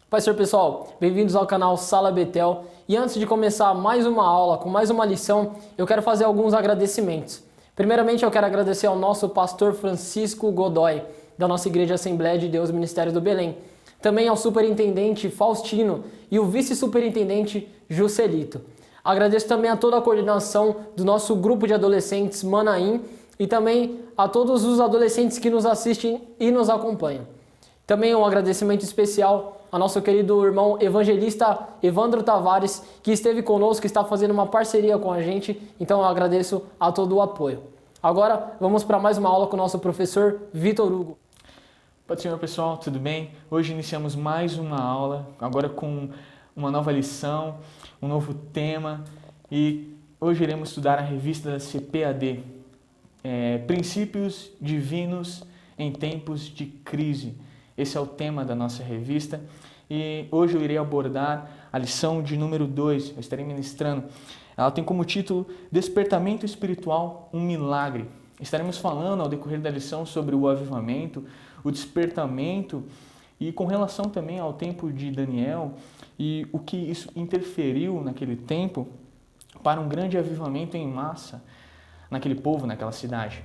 Pai, Senhor pessoal, bem-vindos ao canal Sala Betel. E antes de começar mais uma aula, com mais uma lição, eu quero fazer alguns agradecimentos. Primeiramente, eu quero agradecer ao nosso pastor Francisco Godoy, da nossa Igreja Assembleia de Deus Ministério do Belém. Também ao superintendente Faustino e o vice-superintendente Juscelito. Agradeço também a toda a coordenação do nosso grupo de adolescentes Manaim e também a todos os adolescentes que nos assistem e nos acompanham. Também um agradecimento especial ao nosso querido irmão evangelista Evandro Tavares, que esteve conosco, que está fazendo uma parceria com a gente, então eu agradeço a todo o apoio. Agora vamos para mais uma aula com o nosso professor Vitor Hugo. Pode ser, pessoal, tudo bem? Hoje iniciamos mais uma aula, agora com uma nova lição, um novo tema, e hoje iremos estudar a revista da CPAD, Princípios Divinos em Tempos de Crise. Esse é o tema da nossa revista e hoje eu irei abordar a lição de número 2, eu estarei ministrando. Ela tem como título Despertamento Espiritual, um Milagre. Estaremos falando ao decorrer da lição sobre o avivamento, o despertamento e com relação também ao tempo de Daniel e o que isso interferiu naquele tempo para um grande avivamento em massa naquele povo, naquela cidade.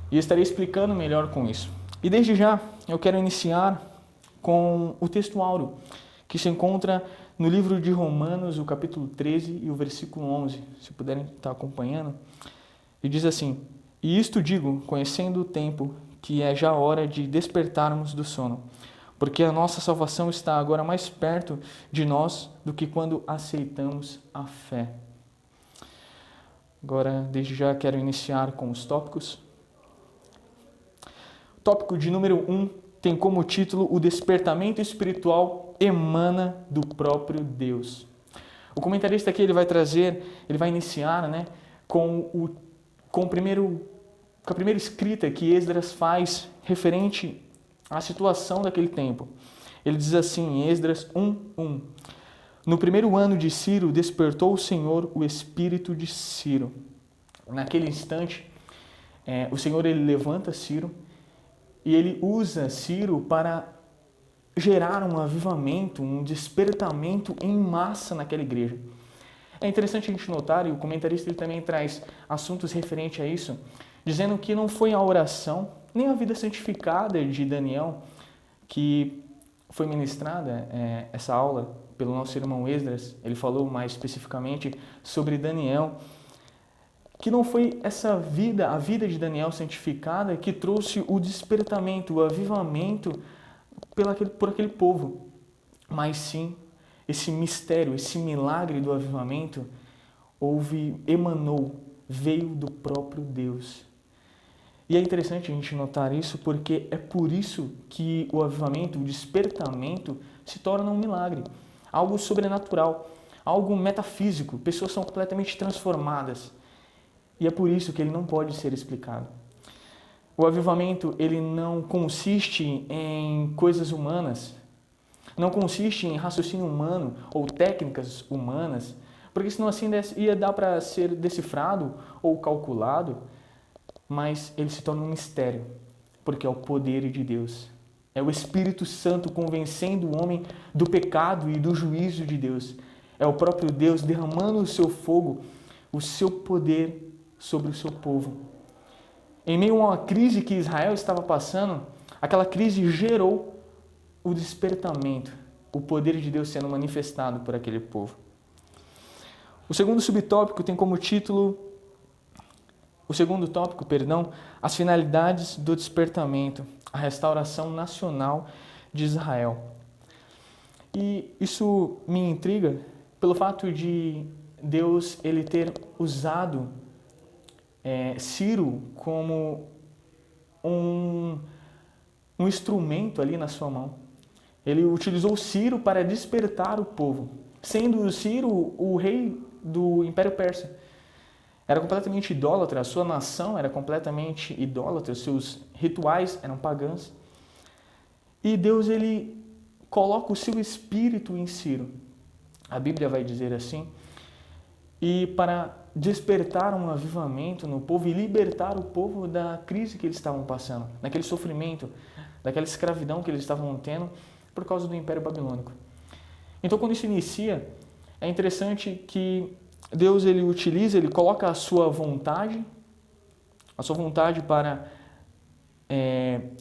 E estarei explicando melhor com isso. E desde já eu quero iniciar com o texto áureo, que se encontra no livro de Romanos, o capítulo 13 e o versículo 11, se puderem estar acompanhando. E diz assim: E isto digo, conhecendo o tempo, que é já hora de despertarmos do sono, porque a nossa salvação está agora mais perto de nós do que quando aceitamos a fé. Agora, desde já quero iniciar com os tópicos. Tópico de número 1 tem como título O despertamento espiritual emana do próprio Deus. O comentarista aqui ele vai iniciar com a primeira escrita que Esdras faz referente à situação daquele tempo. Ele diz assim em Esdras 1:1: No primeiro ano de Ciro despertou o Senhor o espírito de Ciro. Naquele instante, o Senhor ele levanta Ciro e ele usa Ciro para gerar um avivamento, um despertamento em massa naquela igreja. É interessante a gente notar, e o comentarista ele também traz assuntos referentes a isso, dizendo que não foi a oração, nem a vida santificada de Daniel, que foi ministrada essa aula pelo nosso irmão Esdras. Ele falou mais especificamente sobre Daniel, que não foi essa vida, a vida de Daniel santificada, que trouxe o despertamento, o avivamento por aquele povo, mas sim esse mistério, esse milagre do avivamento emanou, veio do próprio Deus. E é interessante a gente notar isso porque é por isso que o avivamento, o despertamento se torna um milagre, algo sobrenatural, algo metafísico, pessoas são completamente transformadas. E é por isso que ele não pode ser explicado. O avivamento ele não consiste em coisas humanas, não consiste em raciocínio humano ou técnicas humanas, porque senão assim ia dar para ser decifrado ou calculado, mas ele se torna um mistério, porque é o poder de Deus. É o Espírito Santo convencendo o homem do pecado e do juízo de Deus. É o próprio Deus derramando o seu fogo, o seu poder sobre o seu povo. Em meio a uma crise que Israel estava passando, aquela crise gerou o despertamento, o poder de Deus sendo manifestado por aquele povo. O segundo tópico, as finalidades do despertamento, a restauração nacional de Israel. E isso me intriga pelo fato de Deus ele ter usado Ciro como um instrumento ali na sua mão. Ele utilizou Ciro para despertar o povo, sendo Ciro o rei do Império Persa. Era completamente idólatra, a sua nação era completamente idólatra, os seus rituais eram pagãos. E Deus ele coloca o seu espírito em Ciro. A Bíblia vai dizer assim, e para despertar um avivamento no povo e libertar o povo da crise que eles estavam passando, daquele sofrimento, daquela escravidão que eles estavam tendo por causa do Império Babilônico. Então, quando isso inicia, é interessante que Deus ele utiliza, ele coloca a sua vontade para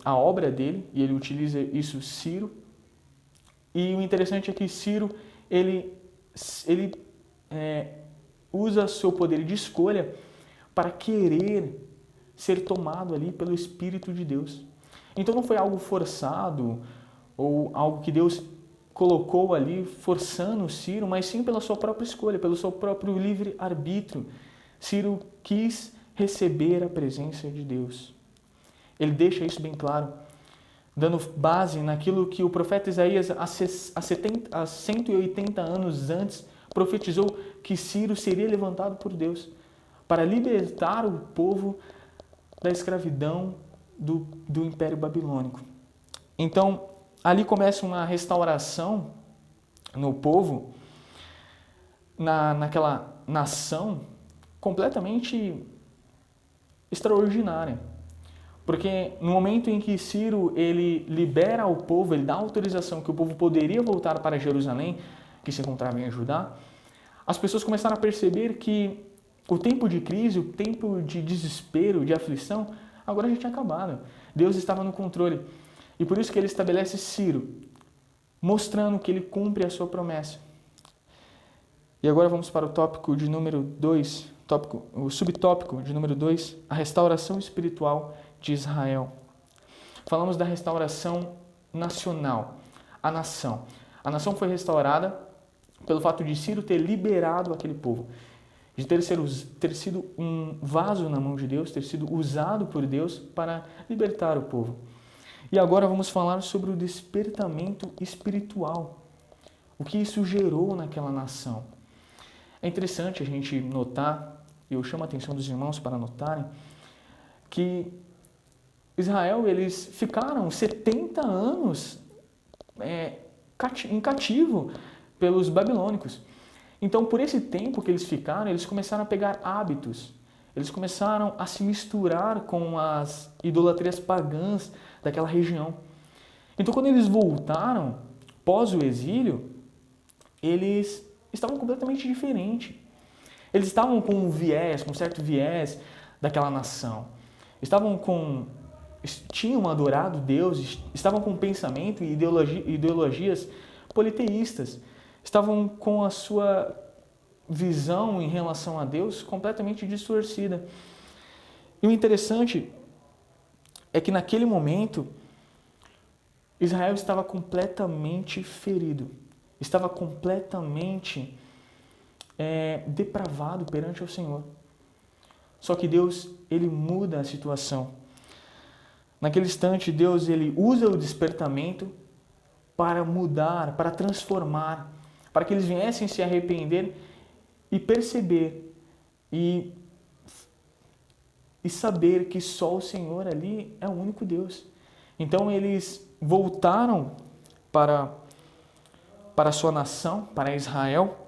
a obra dele, e ele utiliza isso Ciro. E o interessante é que Ciro ele usa seu poder de escolha para querer ser tomado ali pelo Espírito de Deus. Então não foi algo forçado ou algo que Deus colocou ali forçando Ciro, mas sim pela sua própria escolha, pelo seu próprio livre-arbítrio. Ciro quis receber a presença de Deus. Ele deixa isso bem claro, dando base naquilo que o profeta Isaías, há 180 anos antes, profetizou que Ciro seria levantado por Deus para libertar o povo da escravidão do Império Babilônico. Então, ali começa uma restauração no povo, naquela nação completamente extraordinária. Porque no momento em que Ciro ele libera o povo, ele dá autorização que o povo poderia voltar para Jerusalém, que se encontrava em Judá, as pessoas começaram a perceber que o tempo de crise, o tempo de desespero, de aflição, agora já tinha acabado. Deus estava no controle. E por isso que ele estabelece Ciro, mostrando que ele cumpre a sua promessa. E agora vamos para o tópico de número 2, o subtópico de número 2, a restauração espiritual de Israel. Falamos da restauração nacional, a nação. A nação foi restaurada pelo fato de Ciro ter liberado aquele povo, de ter sido um vaso na mão de Deus, ter sido usado por Deus para libertar o povo. E agora vamos falar sobre o despertamento espiritual, o que isso gerou naquela nação. É interessante a gente notar, e eu chamo a atenção dos irmãos para notarem, que Israel, eles ficaram 70 anos em cativo pelos babilônicos. Então, por esse tempo que eles ficaram, eles começaram a pegar hábitos, eles começaram a se misturar com as idolatrias pagãs daquela região. Então, quando eles voltaram, pós o exílio, eles estavam completamente diferentes. Eles estavam com um certo viés daquela nação. Tinham adorado Deus, estavam com pensamento e ideologias politeístas. Estavam com a sua visão em relação a Deus completamente distorcida. E o interessante é que naquele momento, Israel estava completamente ferido. Estava completamente depravado perante o Senhor. Só que Deus, ele muda a situação. Naquele instante, Deus ele usa o despertamento para mudar, para transformar, para que eles viessem se arrepender e perceber e saber que só o Senhor ali é o único Deus. Então eles voltaram para a sua nação, para Israel,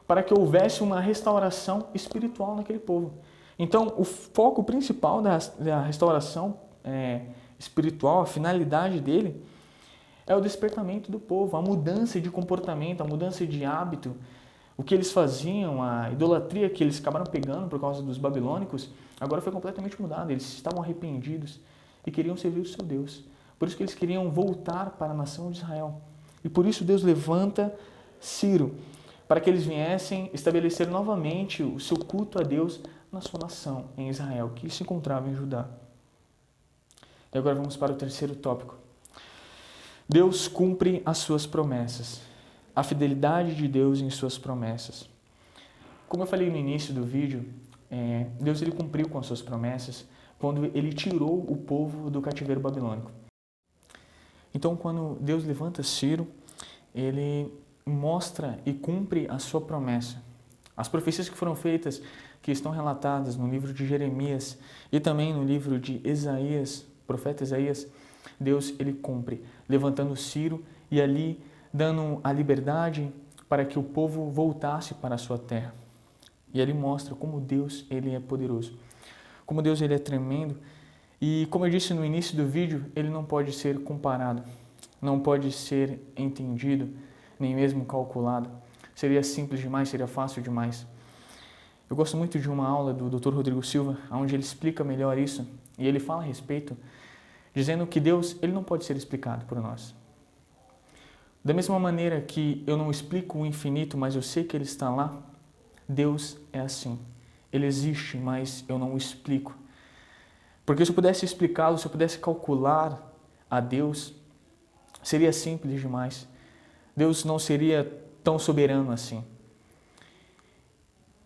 para que houvesse uma restauração espiritual naquele povo. Então, o foco principal da restauração espiritual, a finalidade dele, é o despertamento do povo, a mudança de comportamento, a mudança de hábito. O que eles faziam, a idolatria que eles acabaram pegando por causa dos babilônicos, agora foi completamente mudada. Eles estavam arrependidos e queriam servir o seu Deus. Por isso que eles queriam voltar para a nação de Israel. E por isso Deus levanta Ciro, para que eles viessem estabelecer novamente o seu culto a Deus na sua nação, em Israel, que se encontrava em Judá. E agora vamos para o terceiro tópico. Deus cumpre as suas promessas. A fidelidade de Deus em suas promessas. Como eu falei no início do vídeo, Deus ele cumpriu com as suas promessas quando ele tirou o povo do cativeiro babilônico. Então, quando Deus levanta Ciro, ele mostra e cumpre a sua promessa. As profecias que foram feitas, que estão relatadas no livro de Jeremias e também no livro de Isaías, profeta Isaías, Deus ele cumpre, levantando Ciro e ali dando a liberdade para que o povo voltasse para a sua terra. E ele mostra como Deus ele é poderoso, como Deus ele é tremendo e como eu disse no início do vídeo, ele não pode ser comparado. não pode ser entendido, nem mesmo calculado. Seria simples demais, seria fácil demais. Eu gosto muito de uma aula do Dr. Rodrigo Silva, onde ele explica melhor isso, e ele fala a respeito, dizendo que Deus, ele não pode ser explicado por nós. Da mesma maneira que eu não explico o infinito, mas eu sei que ele está lá, Deus é assim. Ele existe, mas eu não o explico. Porque se eu pudesse explicá-lo, se eu pudesse calcular a Deus, seria simples demais. Deus não seria tão soberano assim.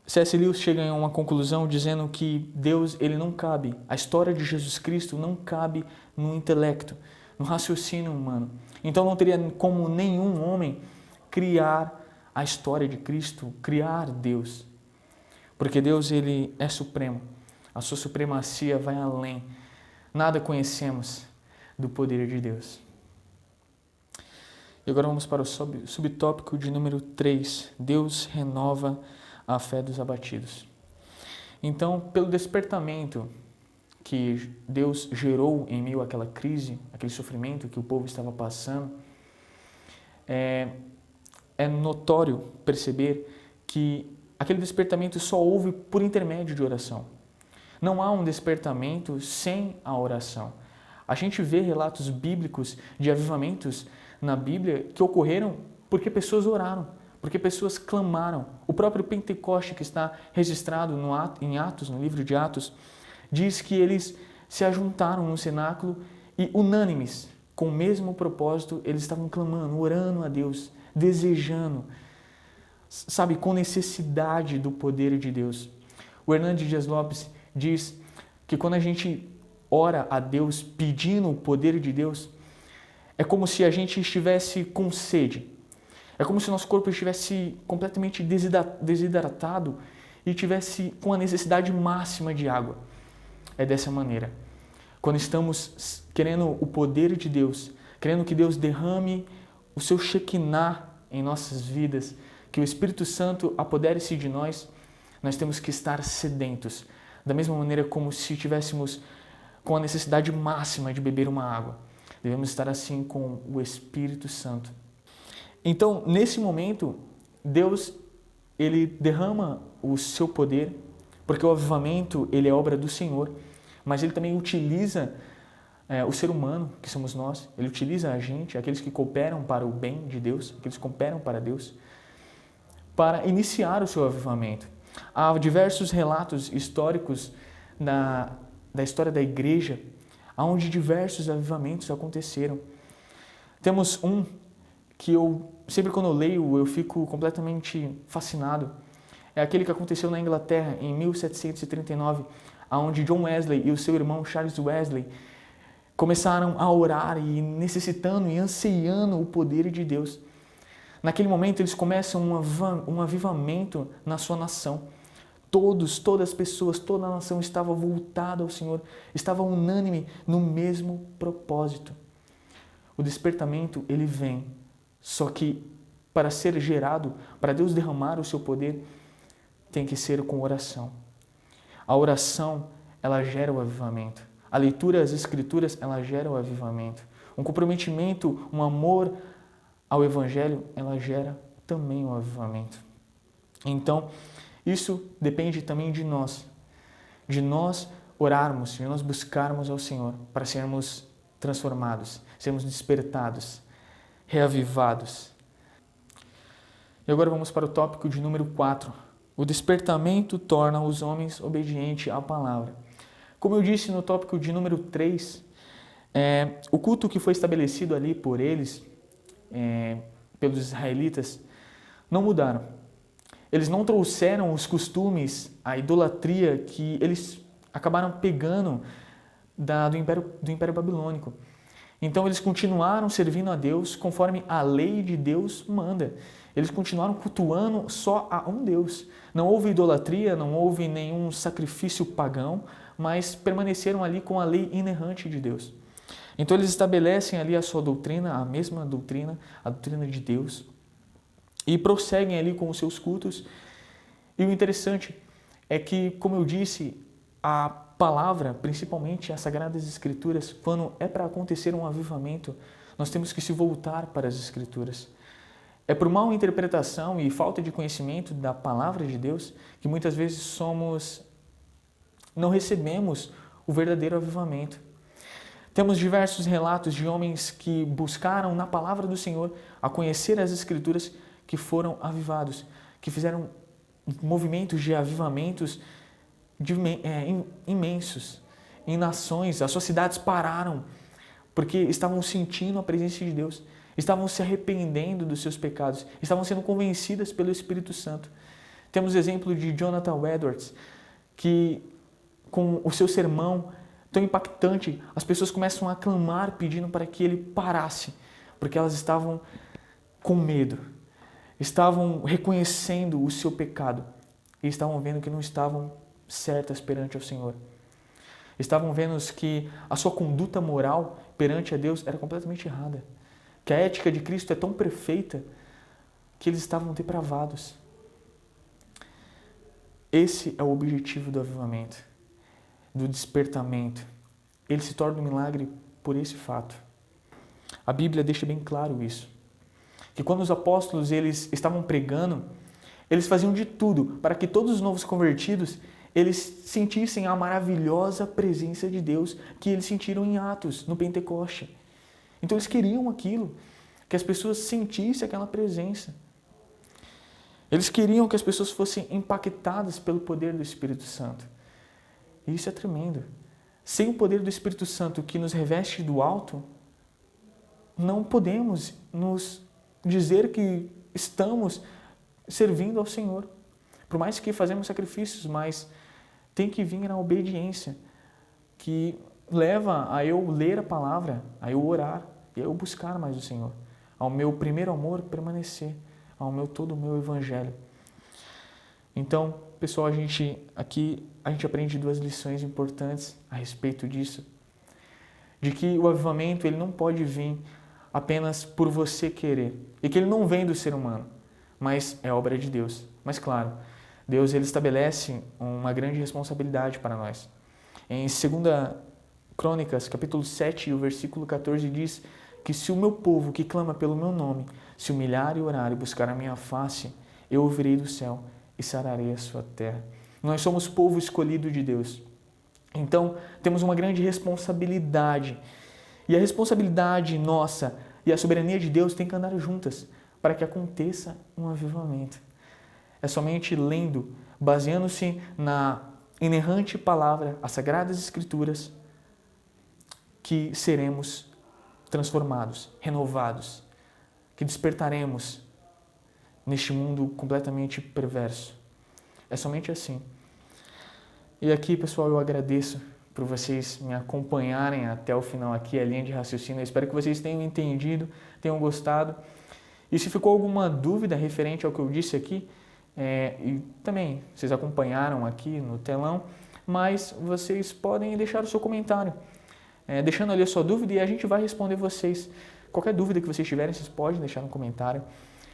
C.S. Lewis chega em uma conclusão dizendo que Deus, ele não cabe, a história de Jesus Cristo não cabe no intelecto, no raciocínio humano. Então não teria como nenhum homem criar a história de Cristo, criar Deus. Porque Deus, ele é supremo. A sua supremacia vai além. Nada conhecemos do poder de Deus. E agora vamos para o subtópico de número 3. Deus renova a fé dos abatidos. Então, pelo despertamento que Deus gerou em meio àquela crise, aquele sofrimento que o povo estava passando, é notório perceber que aquele despertamento só houve por intermédio de oração. Não há um despertamento sem a oração. A gente vê relatos bíblicos de avivamentos na Bíblia que ocorreram porque pessoas oraram, porque pessoas clamaram. O próprio Pentecoste, que está registrado em Atos, no livro de Atos, diz que eles se ajuntaram no cenáculo e, unânimes, com o mesmo propósito, eles estavam clamando, orando a Deus, desejando, sabe, com necessidade do poder de Deus. O Hernandes Dias Lopes diz que quando a gente ora a Deus pedindo o poder de Deus, é como se a gente estivesse com sede. É como se o nosso corpo estivesse completamente desidratado e estivesse com a necessidade máxima de água. É dessa maneira. Quando estamos querendo o poder de Deus, querendo que Deus derrame o seu Shekinah em nossas vidas, que o Espírito Santo apodere-se de nós, nós temos que estar sedentos. Da mesma maneira como se estivéssemos com a necessidade máxima de beber uma água. Devemos estar assim com o Espírito Santo. Então, nesse momento, Deus, ele derrama o seu poder, porque o avivamento, ele é obra do Senhor, mas ele também utiliza o ser humano, que somos nós, ele utiliza a gente, aqueles que cooperam para o bem de Deus, aqueles que cooperam para Deus, para iniciar o seu avivamento. Há diversos relatos históricos da história da igreja, onde diversos avivamentos aconteceram. Temos um que sempre quando eu leio, eu fico completamente fascinado. É aquele que aconteceu na Inglaterra, em 1739, onde John Wesley e o seu irmão Charles Wesley começaram a orar e necessitando e anseiando o poder de Deus. Naquele momento, eles começam um avivamento na sua nação. Todas as pessoas, toda a nação estava voltada ao Senhor, estava unânime no mesmo propósito. O despertamento, ele vem, só que para ser gerado, para Deus derramar o seu poder, tem que ser com oração. A oração, ela gera o avivamento. A leitura das Escrituras, ela gera o avivamento. Um comprometimento, um amor ao Evangelho, ela gera também o avivamento. Então, isso depende também de nós orarmos, de nós buscarmos ao Senhor para sermos transformados, sermos despertados, reavivados. E agora vamos para o tópico de número 4. O despertamento torna os homens obedientes à palavra. Como eu disse no tópico de número 3, o culto que foi estabelecido ali por eles, pelos israelitas, não mudaram. Eles não trouxeram os costumes, a idolatria que eles acabaram pegando do Império Babilônico. Então eles continuaram servindo a Deus conforme a lei de Deus manda. Eles continuaram cultuando só a um Deus. Não houve idolatria, não houve nenhum sacrifício pagão, mas permaneceram ali com a lei inerrante de Deus. Então eles estabelecem ali a sua doutrina, a mesma doutrina, a doutrina de Deus, e prosseguem ali com os seus cultos. E o interessante é que, como eu disse, a palavra, principalmente as Sagradas Escrituras, quando é para acontecer um avivamento, Nós temos que se voltar para as Escrituras. É por mal interpretação e falta de conhecimento da palavra de Deus que muitas vezes não recebemos o verdadeiro avivamento. Temos diversos relatos de homens que buscaram na palavra do Senhor a conhecer as Escrituras que foram avivados, que fizeram movimentos de avivamentos imensos em nações. As suas cidades pararam porque estavam sentindo a presença de Deus, estavam se arrependendo dos seus pecados, estavam sendo convencidas pelo Espírito Santo. Temos o exemplo de Jonathan Edwards, que com o seu sermão tão impactante, as pessoas começam a clamar pedindo para que ele parasse, porque elas estavam com medo, estavam reconhecendo o seu pecado e estavam vendo que não estavam certas perante o Senhor. Estavam vendo que a sua conduta moral perante a Deus era completamente errada, que a ética de Cristo é tão perfeita que eles estavam depravados. Esse é o objetivo do avivamento, do despertamento. Ele se torna um milagre por esse fato. A Bíblia deixa bem claro isso, que quando os apóstolos eles estavam pregando, eles faziam de tudo para que todos os novos convertidos eles sentissem a maravilhosa presença de Deus que eles sentiram em Atos, no Pentecoste. Então eles queriam aquilo, que as pessoas sentissem aquela presença. Eles queriam que as pessoas fossem impactadas pelo poder do Espírito Santo. E isso é tremendo. Sem o poder do Espírito Santo que nos reveste do alto, não podemos nos dizer que estamos servindo ao Senhor. Por mais que fazemos sacrifícios, mas tem que vir na obediência, que leva a eu ler a palavra, a eu orar e a eu buscar mais o Senhor. Ao meu primeiro amor permanecer, ao todo o meu evangelho. Então, pessoal, a gente aprende duas lições importantes a respeito disso. De que o avivamento ele não pode vir apenas por você querer. E que ele não vem do ser humano, mas é obra de Deus. Mas claro, Deus ele estabelece uma grande responsabilidade para nós. Em 2 Crônicas, capítulo 7, o versículo 14 diz que se o meu povo que clama pelo meu nome se humilhar e orar e buscar a minha face, eu ouvirei do céu e sararei a sua terra. Nós somos povo escolhido de Deus. Então, temos uma grande responsabilidade. E a responsabilidade nossa e a soberania de Deus têm que andar juntas para que aconteça um avivamento. É somente lendo, baseando-se na inerrante palavra, as Sagradas Escrituras, que seremos transformados, renovados, que despertaremos neste mundo completamente perverso. É somente assim. E aqui, pessoal, eu agradeço por vocês me acompanharem até o final aqui, a linha de raciocínio. Eu espero que vocês tenham entendido, tenham gostado. E se ficou alguma dúvida referente ao que eu disse aqui, e também vocês acompanharam aqui no telão, mas vocês podem deixar o seu comentário, deixando ali a sua dúvida e a gente vai responder vocês. Qualquer dúvida que vocês tiverem, vocês podem deixar no comentário.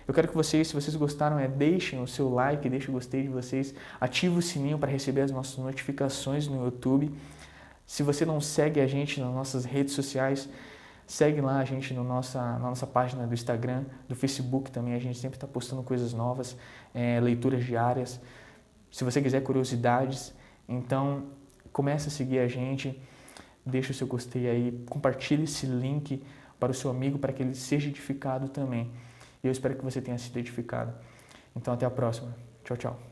Eu quero que vocês, se vocês gostaram, deixem o seu like, deixem o gostei de vocês, ative o sininho para receber as nossas notificações no YouTube. Se você não segue a gente nas nossas redes sociais, segue lá a gente na nossa página do Instagram, do Facebook também. A gente sempre está postando coisas novas, leituras diárias. Se você quiser curiosidades, então comece a seguir a gente, deixa o seu gostei aí, compartilhe esse link para o seu amigo para que ele seja edificado também. E eu espero que você tenha sido edificado. Então até a próxima. Tchau, tchau.